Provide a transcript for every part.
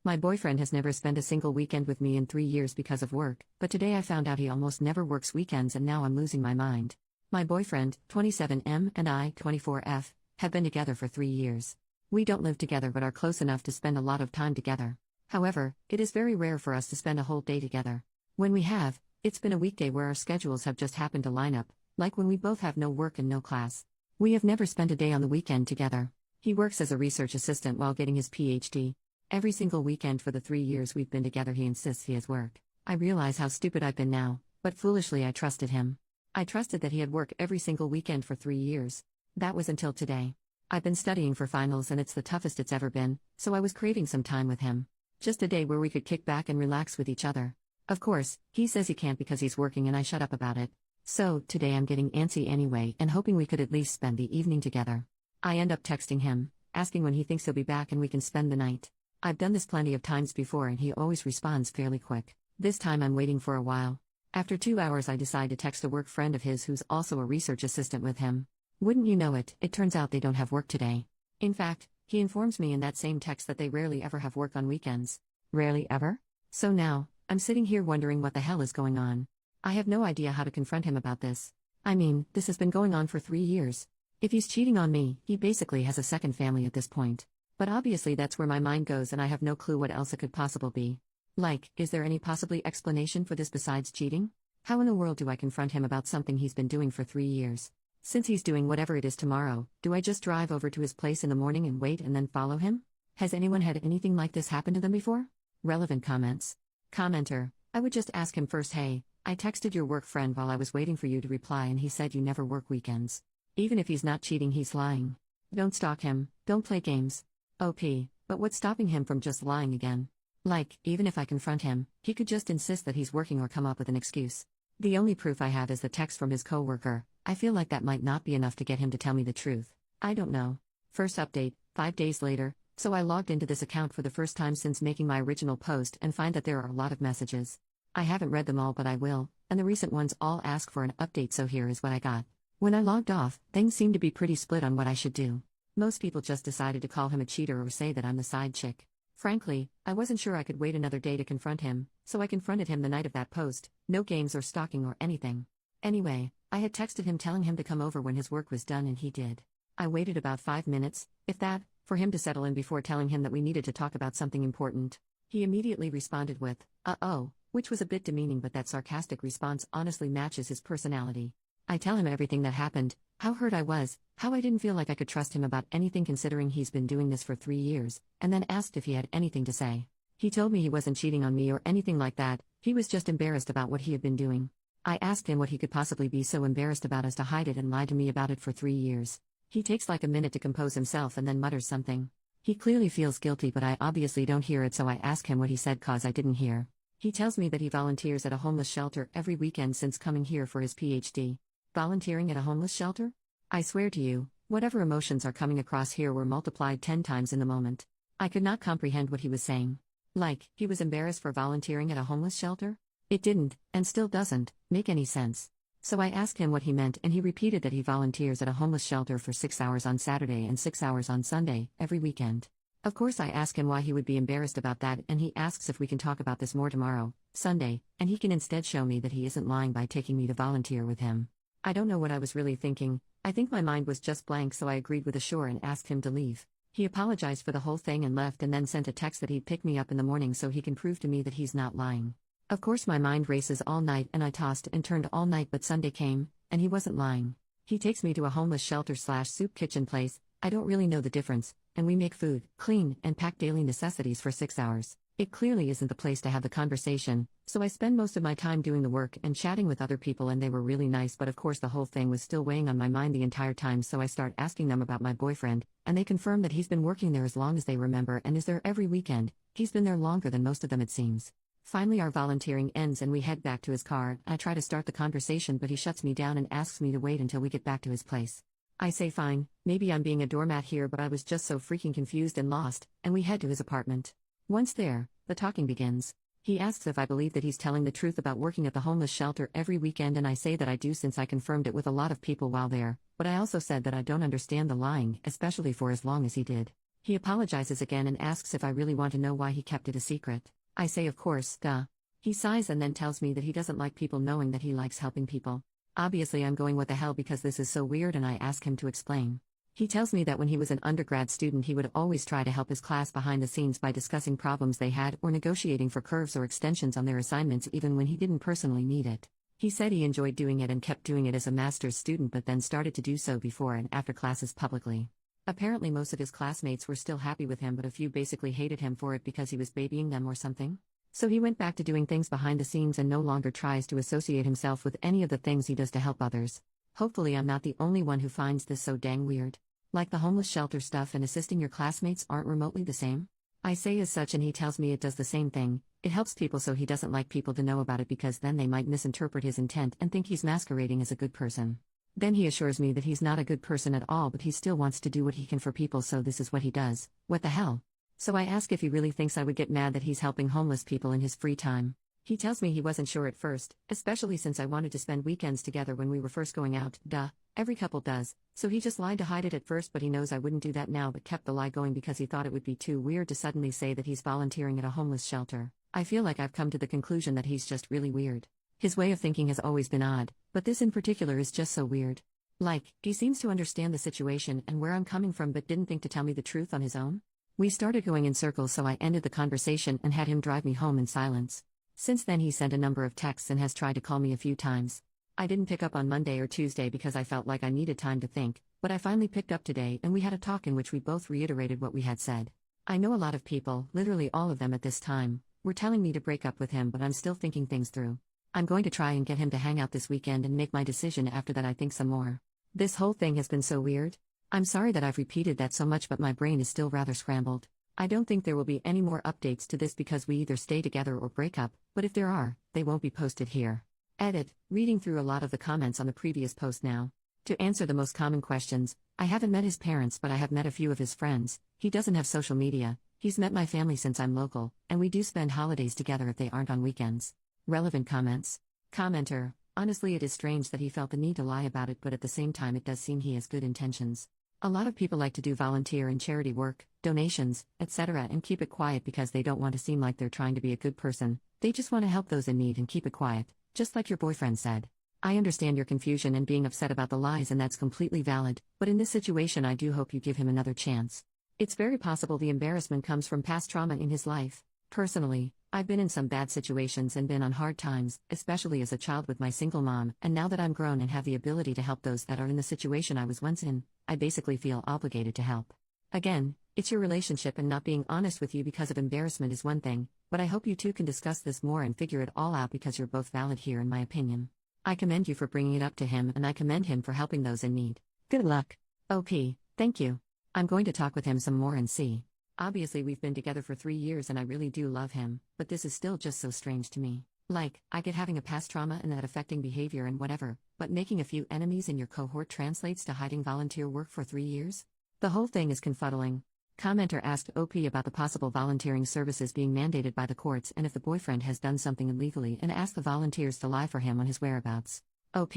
My boyfriend has never spent a single weekend with me in 3 years because of work, but today I found out he almost never works weekends and now I'm losing my mind. My boyfriend, 27M, and I, 24F, have been together for 3 years. We don't live together but are close enough to spend a lot of time together. However, it is very rare for us to spend a whole day together. When we have, it's been a weekday where our schedules have just happened to line up, like when we both have no work and no class. We have never spent a day on the weekend together. He works as a research assistant while getting his PhD. Every single weekend for the 3 years we've been together he insists he has work. I realize how stupid I've been now, but foolishly I trusted him. I trusted that he had work every single weekend for 3 years. That was until today. I've been studying for finals and it's the toughest it's ever been, so I was craving some time with him. Just a day where we could kick back and relax with each other. Of course, he says he can't because he's working and I shut up about it. So, today I'm getting antsy anyway and hoping we could at least spend the evening together. I end up texting him, asking when he thinks he'll be back and we can spend the night. I've done this plenty of times before and he always responds fairly quick. This time I'm waiting for a while. After 2 hours I decide to text a work friend of his who's also a research assistant with him. Wouldn't you know it, it turns out they don't have work today. In fact, he informs me in that same text that they rarely ever have work on weekends. Rarely ever? So now, I'm sitting here wondering what the hell is going on. I have no idea how to confront him about this. I mean, this has been going on for 3 years. If he's cheating on me, he basically has a second family at this point. But obviously that's where my mind goes and I have no clue what else it could possibly be. Like, is there any possibly explanation for this besides cheating? How in the world do I confront him about something he's been doing for 3 years? Since he's doing whatever it is tomorrow, do I just drive over to his place in the morning and wait and then follow him? Has anyone had anything like this happen to them before? Relevant comments. Commenter, I would just ask him first, hey, I texted your work friend while I was waiting for you to reply and he said you never work weekends. Even if he's not cheating he's lying. Don't stalk him, don't play games. OP, but what's stopping him from just lying again? Like, even if I confront him, he could just insist that he's working or come up with an excuse. The only proof I have is the text from his coworker. I feel like that might not be enough to get him to tell me the truth. I don't know. First update, 5 days later, so I logged into this account for the first time since making my original post and find that there are a lot of messages. I haven't read them all but I will, and the recent ones all ask for an update so here is what I got. When I logged off, things seemed to be pretty split on what I should do. Most people just decided to call him a cheater or say that I'm the side chick. Frankly, I wasn't sure I could wait another day to confront him, so I confronted him the night of that post, no games or stalking or anything. Anyway, I had texted him telling him to come over when his work was done and he did. I waited about 5 minutes, if that, for him to settle in before telling him that we needed to talk about something important. He immediately responded with, uh-oh, which was a bit demeaning but that sarcastic response honestly matches his personality. I tell him everything that happened, how hurt I was, how I didn't feel like I could trust him about anything considering he's been doing this for 3 years, and then asked if he had anything to say. He told me he wasn't cheating on me or anything like that, he was just embarrassed about what he had been doing. I asked him what he could possibly be so embarrassed about as to hide it and lie to me about it for 3 years. He takes like a minute to compose himself and then mutters something. He clearly feels guilty but I obviously don't hear it so I ask him what he said cause I didn't hear. He tells me that he volunteers at a homeless shelter every weekend since coming here for his PhD. Volunteering at a homeless shelter? I swear to you, whatever emotions are coming across here were multiplied 10 times in the moment. I could not comprehend what he was saying. Like, he was embarrassed for volunteering at a homeless shelter? It didn't, and still doesn't, make any sense. So I asked him what he meant and he repeated that he volunteers at a homeless shelter for 6 hours on Saturday and 6 hours on Sunday, every weekend. Of course I ask him why he would be embarrassed about that and he asks if we can talk about this more tomorrow, Sunday, and he can instead show me that he isn't lying by taking me to volunteer with him. I don't know what I was really thinking, I think my mind was just blank so I agreed with a sure and asked him to leave. He apologized for the whole thing and left and then sent a text that he'd pick me up in the morning so he can prove to me that he's not lying. Of course my mind races all night and I tossed and turned all night but Sunday came, and he wasn't lying. He takes me to a homeless shelter/soup kitchen place, I don't really know the difference, and we make food, clean, and pack daily necessities for 6 hours. It clearly isn't the place to have the conversation, so I spend most of my time doing the work and chatting with other people and they were really nice but of course the whole thing was still weighing on my mind the entire time so I start asking them about my boyfriend, and they confirm that he's been working there as long as they remember and is there every weekend, he's been there longer than most of them it seems. Finally our volunteering ends and we head back to his car, I try to start the conversation but he shuts me down and asks me to wait until we get back to his place. I say fine, maybe I'm being a doormat here but I was just so freaking confused and lost, and we head to his apartment. Once there, the talking begins. He asks if I believe that he's telling the truth about working at the homeless shelter every weekend and I say that I do since I confirmed it with a lot of people while there, but I also said that I don't understand the lying, especially for as long as he did. He apologizes again and asks if I really want to know why he kept it a secret. I say of course, duh. He sighs and then tells me that he doesn't like people knowing that he likes helping people. Obviously I'm going what the hell because this is so weird and I ask him to explain. He tells me that when he was an undergrad student he would always try to help his class behind the scenes by discussing problems they had or negotiating for curves or extensions on their assignments even when he didn't personally need it. He said he enjoyed doing it and kept doing it as a master's student but then started to do so before and after classes publicly. Apparently most of his classmates were still happy with him but a few basically hated him for it because he was babying them or something. So he went back to doing things behind the scenes and no longer tries to associate himself with any of the things he does to help others. Hopefully I'm not the only one who finds this so dang weird. Like the homeless shelter stuff and assisting your classmates aren't remotely the same? I say as such and he tells me it does the same thing. It helps people so he doesn't like people to know about it because then they might misinterpret his intent and think he's masquerading as a good person. Then he assures me that he's not a good person at all but he still wants to do what he can for people so this is what he does. What the hell? So I ask if he really thinks I would get mad that he's helping homeless people in his free time. He tells me he wasn't sure at first, especially since I wanted to spend weekends together when we were first going out, duh, every couple does, so he just lied to hide it at first but he knows I wouldn't do that now but kept the lie going because he thought it would be too weird to suddenly say that he's volunteering at a homeless shelter. I feel like I've come to the conclusion that he's just really weird. His way of thinking has always been odd, but this in particular is just so weird. Like, he seems to understand the situation and where I'm coming from but didn't think to tell me the truth on his own. We started going in circles so I ended the conversation and had him drive me home in silence. Since then he sent a number of texts and has tried to call me a few times. I didn't pick up on Monday or Tuesday because I felt like I needed time to think, but I finally picked up today and we had a talk in which we both reiterated what we had said. I know a lot of people, literally all of them at this time, were telling me to break up with him but I'm still thinking things through. I'm going to try and get him to hang out this weekend and make my decision after that I think some more. This whole thing has been so weird. I'm sorry that I've repeated that so much but my brain is still rather scrambled. I don't think there will be any more updates to this because we either stay together or break up, but if there are, they won't be posted here. Edit, reading through a lot of the comments on the previous post now. To answer the most common questions, I haven't met his parents but I have met a few of his friends, he doesn't have social media, he's met my family since I'm local, and we do spend holidays together if they aren't on weekends. Relevant comments. Commenter, honestly it is strange that he felt the need to lie about it but at the same time it does seem he has good intentions. A lot of people like to do volunteer and charity work, donations, etc. and keep it quiet because they don't want to seem like they're trying to be a good person, they just want to help those in need and keep it quiet, just like your boyfriend said. I understand your confusion and being upset about the lies and that's completely valid, but in this situation I do hope you give him another chance. It's very possible the embarrassment comes from past trauma in his life. Personally, I've been in some bad situations and been on hard times, especially as a child with my single mom, and now that I'm grown and have the ability to help those that are in the situation I was once in, I basically feel obligated to help. Again, it's your relationship and not being honest with you because of embarrassment is one thing, but I hope you two can discuss this more and figure it all out because you're both valid here in my opinion. I commend you for bringing it up to him and I commend him for helping those in need. Good luck. OP, thank you. I'm going to talk with him some more and see. Obviously we've been together for 3 years and I really do love him, but this is still just so strange to me. Like, I get having a past trauma and that affecting behavior and whatever, but making a few enemies in your cohort translates to hiding volunteer work for 3 years? The whole thing is confuddling. Commenter asked OP about the possible volunteering services being mandated by the courts and if the boyfriend has done something illegally and asked the volunteers to lie for him on his whereabouts. OP,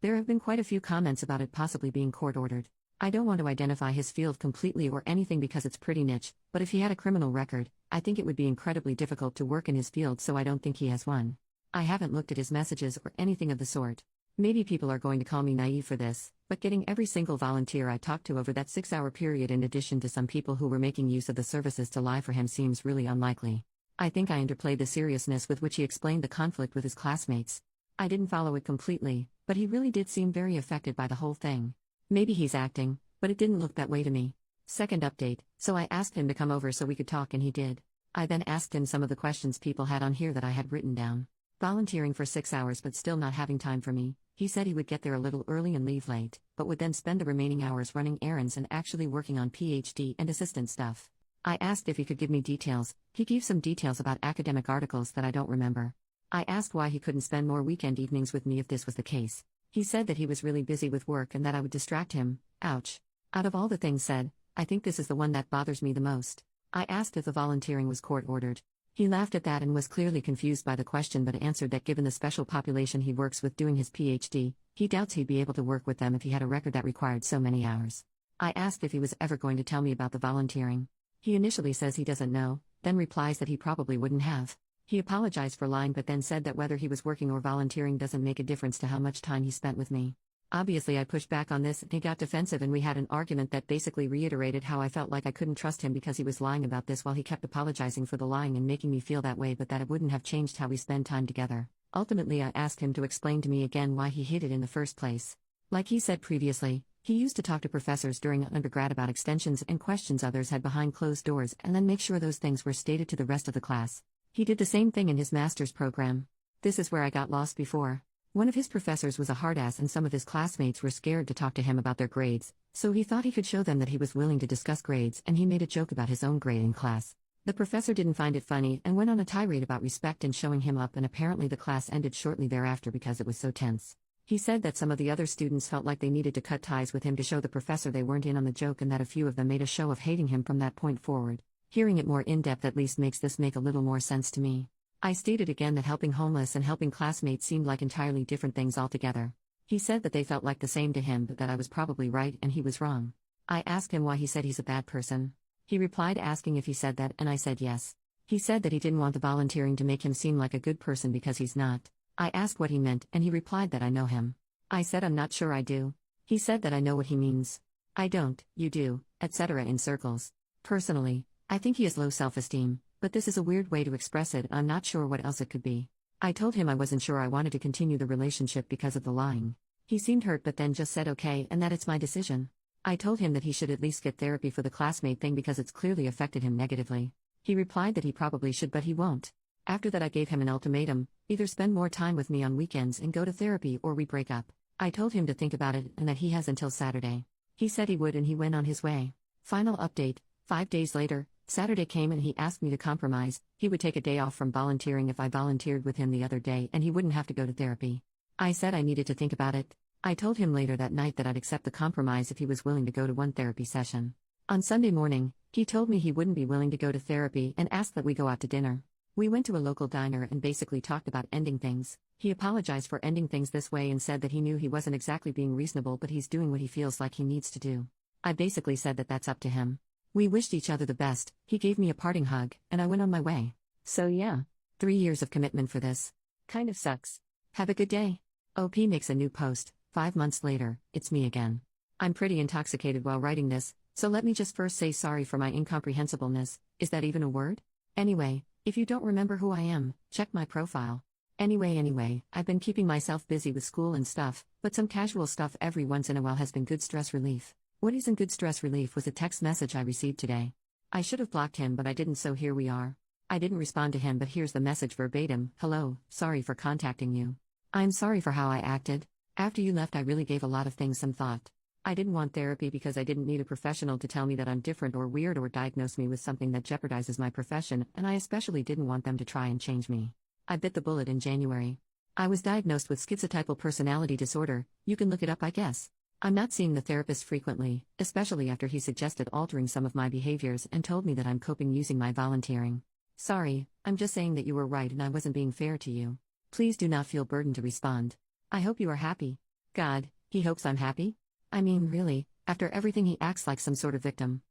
there have been quite a few comments about it possibly being court-ordered. I don't want to identify his field completely or anything because it's pretty niche, but if he had a criminal record, I think it would be incredibly difficult to work in his field so I don't think he has one. I haven't looked at his messages or anything of the sort. Maybe people are going to call me naive for this, but getting every single volunteer I talked to over that 6-hour period in addition to some people who were making use of the services to lie for him seems really unlikely. I think I underplayed the seriousness with which he explained the conflict with his classmates. I didn't follow it completely, but he really did seem very affected by the whole thing. Maybe he's acting, but it didn't look that way to me. Second update, so I asked him to come over so we could talk and he did. I then asked him some of the questions people had on here that I had written down. Volunteering for 6 hours but still not having time for me, he said he would get there a little early and leave late, but would then spend the remaining hours running errands and actually working on PhD and assistant stuff. I asked if he could give me details, he gave some details about academic articles that I don't remember. I asked why he couldn't spend more weekend evenings with me if this was the case. He said that he was really busy with work and that I would distract him. Ouch. Out of all the things said, I think this is the one that bothers me the most. I asked if the volunteering was court-ordered. He laughed at that and was clearly confused by the question but answered that given the special population he works with doing his PhD, he doubts he'd be able to work with them if he had a record that required so many hours. I asked if he was ever going to tell me about the volunteering. He initially says he doesn't know, then replies that he probably wouldn't have. He apologized for lying but then said that whether he was working or volunteering doesn't make a difference to how much time he spent with me. Obviously, I pushed back on this and he got defensive, and we had an argument that basically reiterated how I felt like I couldn't trust him because he was lying about this while he kept apologizing for the lying and making me feel that way, but that it wouldn't have changed how we spend time together. Ultimately, I asked him to explain to me again why he hid it in the first place. Like he said previously, he used to talk to professors during undergrad about extensions and questions others had behind closed doors and then make sure those things were stated to the rest of the class. He did the same thing in his master's program. This is where I got lost before. One of his professors was a hard ass and some of his classmates were scared to talk to him about their grades, so he thought he could show them that he was willing to discuss grades, and he made a joke about his own grade in class. The professor didn't find it funny and went on a tirade about respect and showing him up, and apparently the class ended shortly thereafter because it was so tense. He said that some of the other students felt like they needed to cut ties with him to show the professor they weren't in on the joke, and that a few of them made a show of hating him from that point forward. Hearing it more in-depth at least makes this make a little more sense to me. I stated again that helping homeless and helping classmates seemed like entirely different things altogether. He said that they felt like the same to him, but that I was probably right and he was wrong. I asked him why he said he's a bad person. He replied asking if he said that, and I said yes. He said that he didn't want the volunteering to make him seem like a good person because he's not. I asked what he meant, and he replied that I know him. I said I'm not sure I do. He said that I know what he means. I don't, you do, etc. in circles. Personally, I think he has low self-esteem, but this is a weird way to express it, and I'm not sure what else it could be. I told him I wasn't sure I wanted to continue the relationship because of the lying. He seemed hurt but then just said okay and that it's my decision. I told him that he should at least get therapy for the classmate thing because it's clearly affected him negatively. He replied that he probably should but he won't. After that I gave him an ultimatum: either spend more time with me on weekends and go to therapy or we break up. I told him to think about it and that he has until Saturday. He said he would and he went on his way. Final update: 5 days later, Saturday came and he asked me to compromise. He would take a day off from volunteering if I volunteered with him the other day and he wouldn't have to go to therapy. I said I needed to think about it. I told him later that night that I'd accept the compromise if he was willing to go to one therapy session. On Sunday morning, he told me he wouldn't be willing to go to therapy and asked that we go out to dinner. We went to a local diner and basically talked about ending things. He apologized for ending things this way and said that he knew he wasn't exactly being reasonable but he's doing what he feels like he needs to do. I basically said that that's up to him. We wished each other the best, he gave me a parting hug, and I went on my way. So yeah, 3 years of commitment for this. Kind of sucks. Have a good day. OP makes a new post. 5 months later, it's me again. I'm pretty intoxicated while writing this, so let me just first say sorry for my incomprehensibleness. Is that even a word? Anyway, if you don't remember who I am, check my profile. Anyway, I've been keeping myself busy with school and stuff, but some casual stuff every once in a while has been good stress relief. What isn't good stress relief was a text message I received today. I should have blocked him but I didn't, so here we are. I didn't respond to him but here's the message verbatim. Hello, sorry for contacting you. I'm sorry for how I acted. After you left I really gave a lot of things some thought. I didn't want therapy because I didn't need a professional to tell me that I'm different or weird or diagnose me with something that jeopardizes my profession, and I especially didn't want them to try and change me. I bit the bullet in January. I was diagnosed with schizotypal personality disorder. You can look it up, I guess. I'm not seeing the therapist frequently, especially after he suggested altering some of my behaviors and told me that I'm coping using my volunteering. Sorry, I'm just saying that you were right and I wasn't being fair to you. Please do not feel burdened to respond. I hope you are happy. God, he hopes I'm happy? I mean, really, after everything he acts like some sort of victim.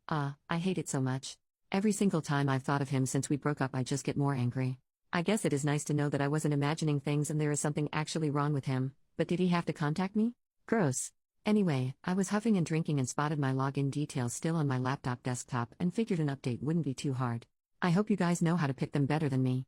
I hate it so much. Every single time I've thought of him since we broke up I just get more angry. I guess it is nice to know that I wasn't imagining things and there is something actually wrong with him, but did he have to contact me? Gross. Anyway, I was huffing and drinking and spotted my login details still on my laptop desktop and figured an update wouldn't be too hard. I hope you guys know how to pick them better than me.